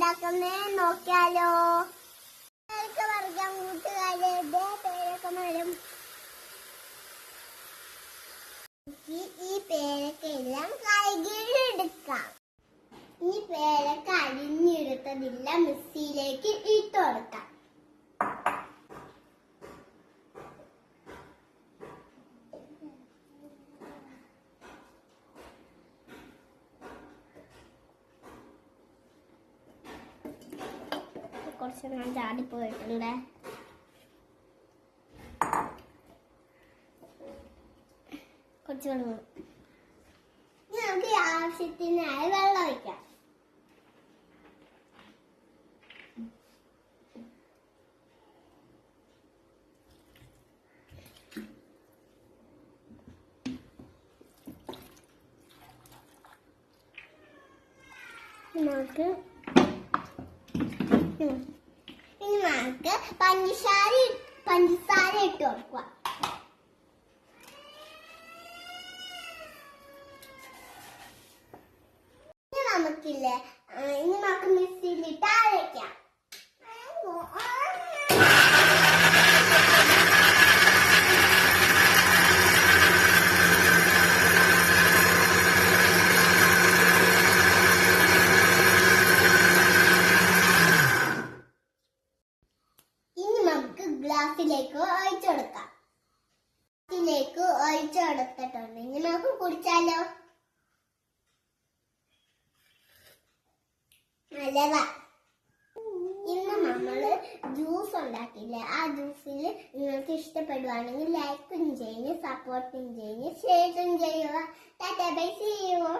ഉണ്ടാക്കുന്നേ നോക്കിയാലോ? പറിക്കാൻ കൂട്ടുകാരെ പേരൊക്കെ വരും. ഈ പേരക്കെല്ലാം കഴുകിയെടുക്കാം. ഈ പേരക്ക അരിഞ്ഞെടുത്തതില്ല മിക്സിയിലേക്ക് ഇട്ട് കൊടുക്കാം. കുറച്ച് ഞാൻ ചാടിപ്പോയിട്ടുണ്ട്. കുറച്ച് വെള്ളം നമുക്ക് ആവശ്യത്തിനായി വെള്ളം ഒഴിക്കാം. നമുക്ക് പഞ്ചസാര ഇട്ട് കൊടുക്കുക. നമുക്കില്ലേ ഇനി നമുക്ക് മിക്സിയിലിട്ട് അരയ്ക്കാം. ഗ്ലാസ്സിലേക്ക് ഒഴിച്ചെടുക്കാം. ഒഴിച്ചെടുത്തിട്ടുണ്ട്. ഇനി നമുക്ക് കുടിച്ചാലോ? നല്ലതാ. ഇന്ന് നമ്മള് ജ്യൂസ് ഉണ്ടാക്കിയില്ലേ, ആ ജ്യൂസിൽ നിങ്ങൾക്ക് ഇഷ്ടപ്പെടുവാണെങ്കിൽ ലൈക്കും ചെയ്യുക, സപ്പോർട്ടും ചെയ്യുക, ഷെയറും ചെയ്യുക. Tata bye, see U.